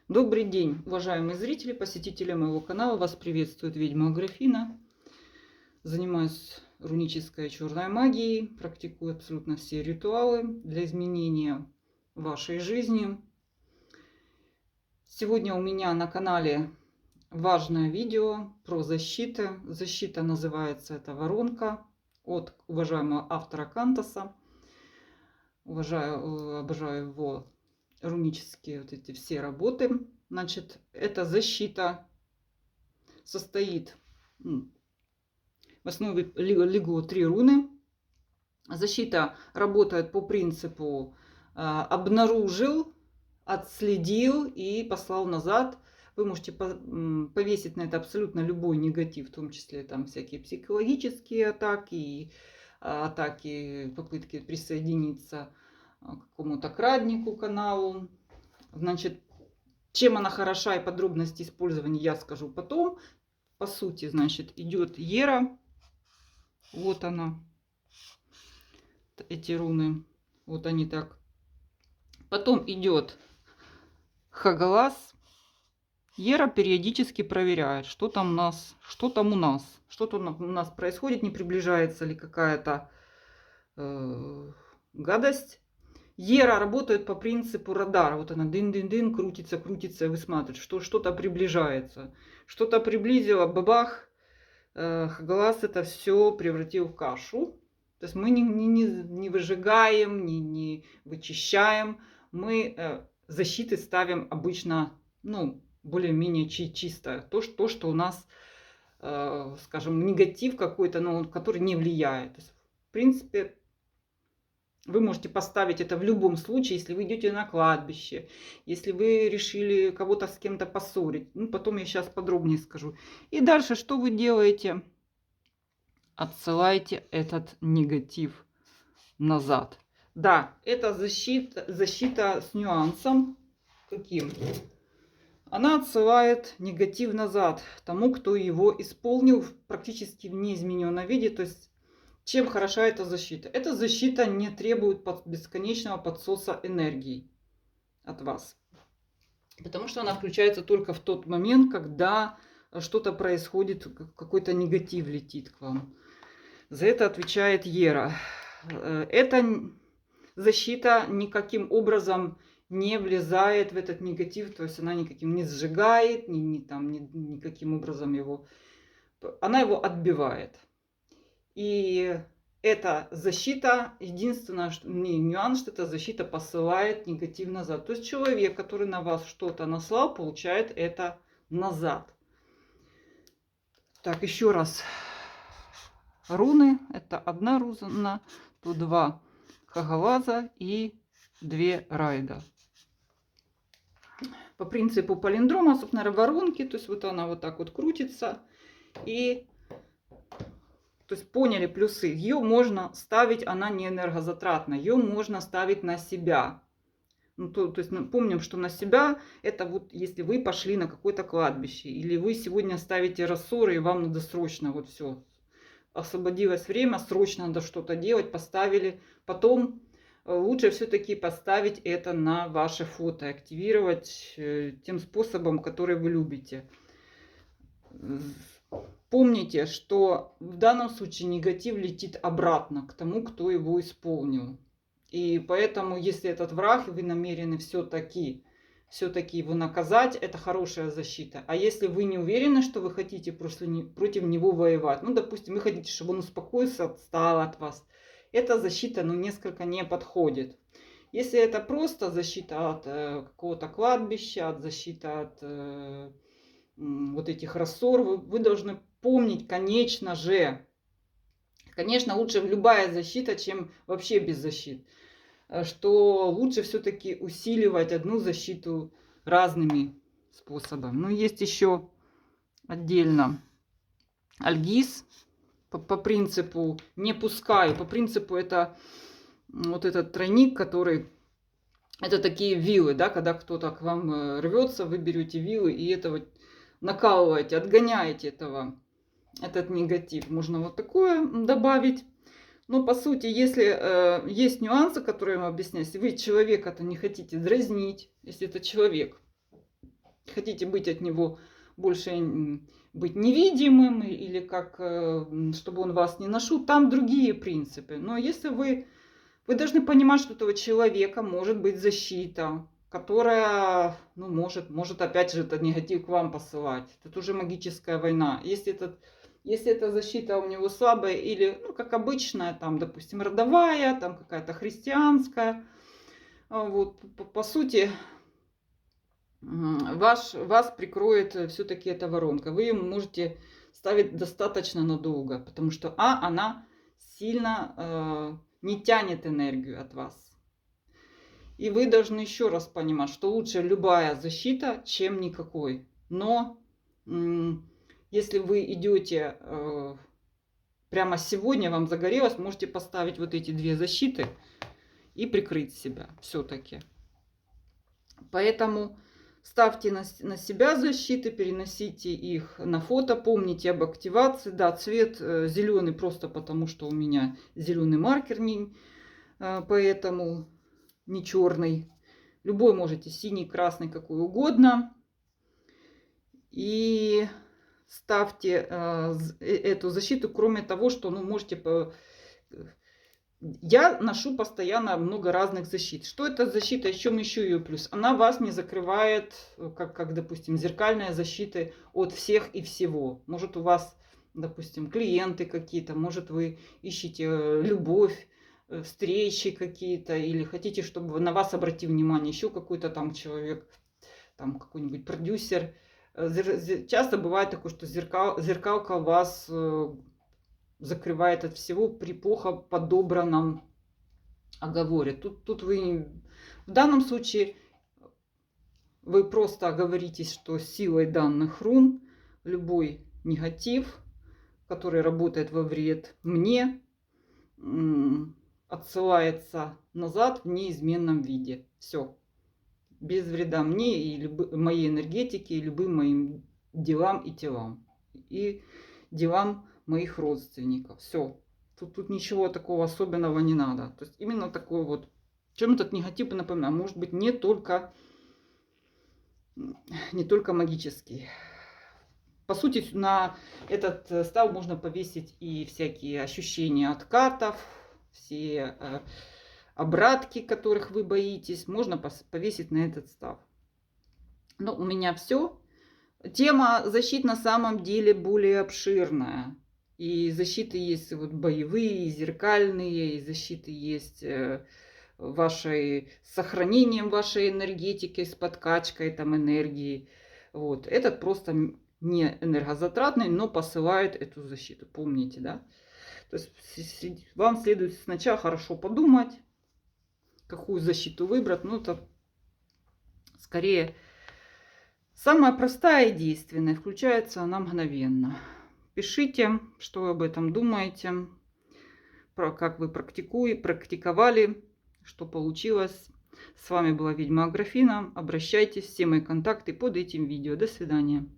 Добрый день, уважаемые зрители, посетители моего канала. Вас приветствует ведьма Аграфина. Занимаюсь рунической черной магией, практикую абсолютно все ритуалы для изменения вашей жизни. Сегодня у меня на канале важное видео про защиту. Защита называется это воронка от уважаемого автора Кантаса. Обожаю его рунические вот эти все работы. Значит, эта защита состоит, в основе легло 3 руны. Защита работает по принципу обнаружил, отследил и послал назад. Вы можете повесить на это абсолютно любой негатив, в том числе там всякие психологические атаки, атаки, попытки присоединиться к какому-то краднику каналу. Значит, чем она хороша и подробности использования я скажу потом. По сути, значит, идет Ера. Вот она. Эти руны. Вот они так. Потом идет Хагалас. Ера периодически проверяет, что там у нас, что у нас происходит, не приближается ли какая-то гадость. Ера работает по принципу радара. Вот она дын-дын-дын, крутится, и высматривает, что что-то приближается. Что-то приблизило, бабах. Хагалас это все превратил в кашу. То есть мы не выжигаем, не вычищаем. Мы защиты ставим обычно, более-менее чисто. То, что у нас, скажем, негатив какой-то, но который не влияет. То есть, в принципе, вы можете поставить это в любом случае, если вы идете на кладбище, если вы решили кого-то с кем-то поссорить. Потом я сейчас подробнее скажу. И дальше что вы делаете? Отсылаете этот негатив назад. Да, это защита с нюансом. Каким? Она отсылает негатив назад тому, кто его исполнил практически в неизмененном виде. То есть, чем хороша эта защита? Эта защита не требует бесконечного подсоса энергии от вас. Потому что она включается только в тот момент, когда что-то происходит, какой-то негатив летит к вам. За это отвечает Ера. Эта защита никаким образом не влезает в этот негатив, то есть она никаким не сжигает, никаким образом его... Она его отбивает. И эта защита, единственное, нюанс, что эта защита посылает негатив назад. То есть человек, который на вас что-то наслал, получает это назад. Так, еще раз. Руны. Это одна руна, то 2 Хагалаза и 2 Райда. По принципу палиндрома, собственно, воронки. То есть вот она вот так вот крутится. И то есть поняли плюсы. Ее можно ставить, она не энергозатратна. Ее можно ставить на себя. То есть помним, что на себя это вот если вы пошли на какое-то кладбище. Или вы сегодня ставите рассоры, и вам надо срочно вот все. Освободилось время, срочно надо что-то делать, поставили. Потом лучше все-таки поставить это на ваше фото, активировать тем способом, который вы любите. Помните, что в данном случае негатив летит обратно к тому, кто его исполнил. И поэтому, если этот враг, вы намерены все-таки его наказать, это хорошая защита. А если вы не уверены, что вы хотите против него воевать, допустим, вы хотите, чтобы он успокоился, отстал от вас, эта защита, несколько не подходит. Если это просто защита от какого-то кладбища, защита от вот этих рассор, вы должны помнить, конечно, лучше любая защита, чем вообще без защит. Что лучше все-таки усиливать одну защиту разными способами. Есть еще отдельно Альгиз. По принципу не пускаю. По принципу это вот этот тройник, который... Это такие вилы, да, когда кто-то к вам рвется, вы берете вилы и этого накалываете, отгоняете этот негатив. Можно вот такое добавить. Но по сути, если есть нюансы, которые я вам объясняю, если вы человека-то не хотите дразнить, если это человек, хотите быть от него больше быть невидимым или как, чтобы он вас не нашел, там другие принципы. Но если вы должны понимать, что у этого человека может быть защита, которая, ну, может опять же этот негатив к вам посылать. Тут уже магическая война. Если эта защита у него слабая или, ну, как обычная, там, допустим, родовая, там какая-то христианская, вот, по сути, вас прикроет все-таки эта воронка. Вы ее можете ставить достаточно надолго, потому что она сильно не тянет энергию от вас. И вы должны еще раз понимать, что лучше любая защита, чем никакой. Но если вы идете прямо сегодня, вам загорелось, можете поставить вот эти две защиты и прикрыть себя все-таки. Поэтому ставьте на себя защиты, переносите их на фото, помните об активации. Да, цвет зеленый просто потому, что у меня зеленый маркер, поэтому не черный. Любой можете, синий, красный, какой угодно. И ставьте эту защиту, кроме того, что, ну, можете... Я ношу постоянно много разных защит. Что это защита? В чем еще ее плюс? Она вас не закрывает, как, допустим, зеркальная защита от всех и всего. Может, у вас, допустим, клиенты какие-то, может, вы ищете любовь, встречи какие-то, или хотите, чтобы на вас обратил внимание еще какой-то там человек, там какой-нибудь продюсер. Часто бывает такое, что зеркалка вас закрывает от всего при плохо подобранном оговоре. Тут вы в данном случае вы просто оговоритесь, что силой данных рун любой негатив, который работает во вред мне, отсылается назад в неизменном виде. Все. Без вреда мне и моей энергетике, и любым моим делам и телам. И делам моих родственников. Все. Тут ничего такого особенного не надо. То есть именно такой вот. Чем этот негатив напоминает? Может быть не только магический. По сути, на этот став можно повесить и всякие ощущения откатов, все обратки, которых вы боитесь, можно повесить на этот став. Но у меня все. Тема защит на самом деле более обширная. И защиты есть вот боевые, и зеркальные, и защиты есть сохранением вашей энергетики, с подкачкой там энергии. Вот. Этот просто не энергозатратный, но посылает эту защиту. Помните, да? То есть вам следует сначала хорошо подумать, какую защиту выбрать. Ну, это скорее самая простая и действенная. Включается она мгновенно. Пишите, что вы об этом думаете, как вы практиковали, что получилось. С вами была ведьма Аграфена. Обращайтесь, все мои контакты под этим видео. До свидания.